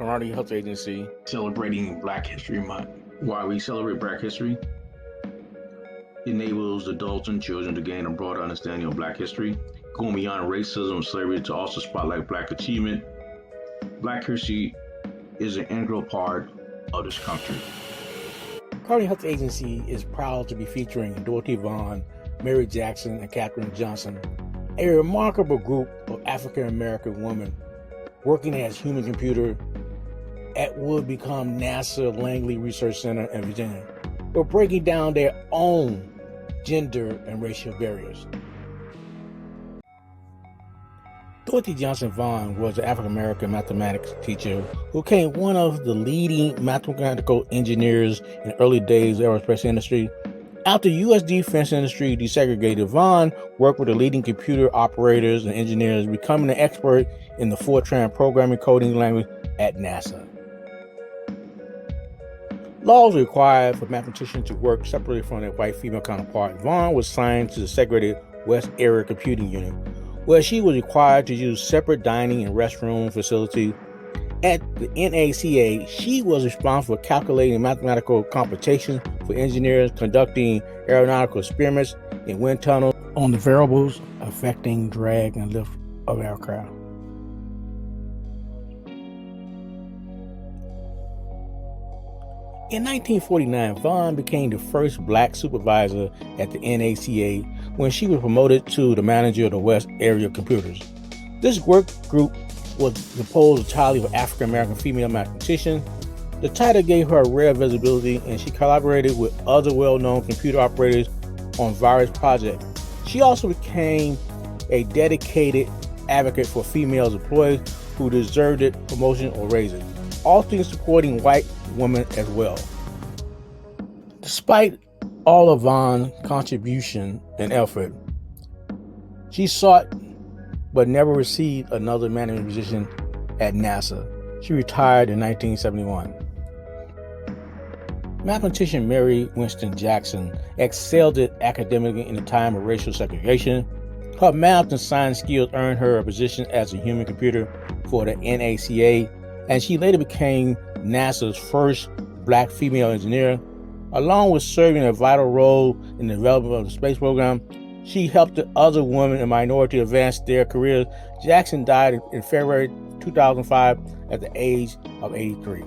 Community Health Agency celebrating Black History Month. Why we celebrate Black history? Enables adults and children to gain a broader understanding of Black history, going beyond racism and slavery to also spotlight Black achievement. Black history is an integral part of this country. Community Health Agency is proud to be featuring Dorothy Vaughn, Mary Jackson, and Katherine Johnson, a remarkable group of African American women working as human computer at what would become NASA Langley Research Center in Virginia, but breaking down their own gender and racial barriers. Dorothy Johnson Vaughn was an African American mathematics teacher who became one of the leading mathematical engineers in the early days of the aerospace industry. After the U.S. defense industry desegregated, Vaughn worked with the leading computer operators and engineers, becoming an expert in the Fortran programming coding language at NASA. Laws required for mathematicians to work separately from their white female counterpart. Vaughn was assigned to the segregated West Area Computing Unit, where she was required to use separate dining and restroom facilities. At the NACA, she was responsible for calculating mathematical computations for engineers, conducting aeronautical experiments in wind tunnels on the variables affecting drag and lift of aircraft. In 1949, Vaughn became the first Black supervisor at the NACA when she was promoted to the manager of the West Area Computers. This work group was composed entirely of African American female mathematicians. The title gave her rare visibility, and she collaborated with other well-known computer operators on various projects. She also became a dedicated advocate for female employees who deserved promotion or raises, often supporting white women as well. Despite all of Vaughn's contribution and effort, she sought but never received another management position at NASA. She retired in 1971. Mathematician Mary Winston Jackson excelled academically in a time of racial segregation. Her math and science skills earned her a position as a human computer for the NACA, and she later became NASA's first Black female engineer. Along with serving a vital role in the development of the space program, she helped the other women and minorities advance their careers. Jackson died in February 2005 at the age of 83.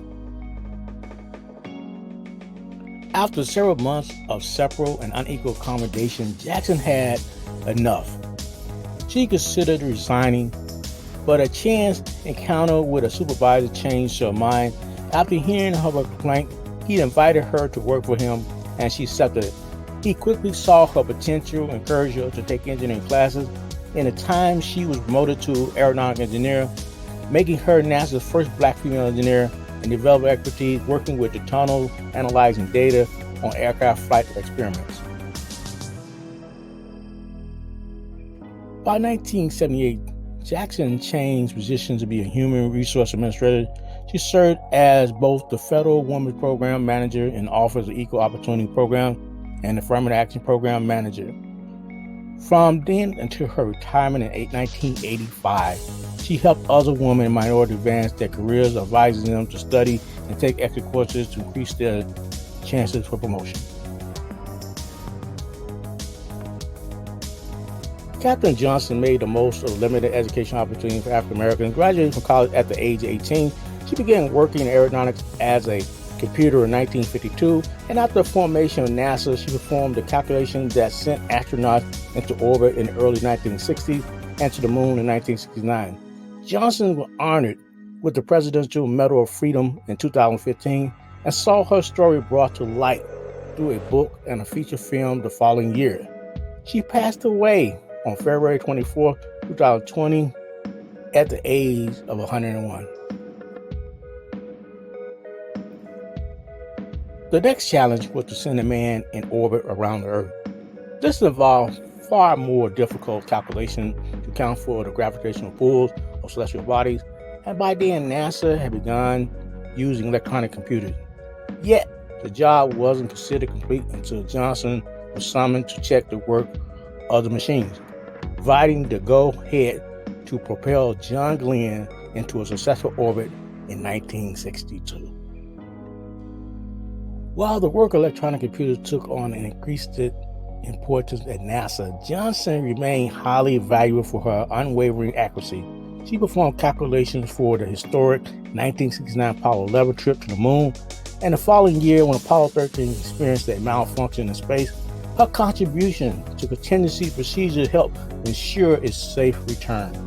After several months of separate and unequal accommodation, Jackson had enough. She considered resigning, but a chance encounter with a supervisor changed her mind. After hearing her complaint, he invited her to work for him, and she accepted it. He quickly saw her potential, encouraged her to take engineering classes. In a time, she was promoted to aeronautical engineer, making her NASA's first Black female engineer, and developed expertise working with the tunnel, analyzing data on aircraft flight experiments. By 1978, Jackson changed positions to be a human resource administrator. She served as both the Federal Women's Program Manager in the Office of Equal Opportunity Program and Affirmative Action Program Manager. From then until her retirement in 1985, she helped other women and minorities advance their careers, advising them to study and take extra courses to increase their chances for promotion. Katherine Johnson made the most of limited education opportunities for African Americans. Graduating from college at the age of 18, she began working in aeronautics as a computer in 1952, and after the formation of NASA, she performed the calculations that sent astronauts into orbit in the early 1960s and to the moon in 1969. Johnson was honored with the Presidential Medal of Freedom in 2015 and saw her story brought to light through a book and a feature film the following year. She passed away on February 24, 2020 at the age of 101. The next challenge was to send a man in orbit around the Earth. This involved far more difficult calculation to account for the gravitational pulls of celestial bodies, and by then NASA had begun using electronic computers. Yet, the job wasn't considered complete until Johnson was summoned to check the work of the machines, providing the go-ahead to propel John Glenn into a successful orbit in 1962. While the work of electronic computers took on an increased importance at NASA, Johnson remained highly valuable for her unwavering accuracy. She performed calculations for the historic 1969 Apollo 11 trip to the moon, and the following year, when Apollo 13 experienced a malfunction in space, her contribution to contingency procedures helped ensure its safe return.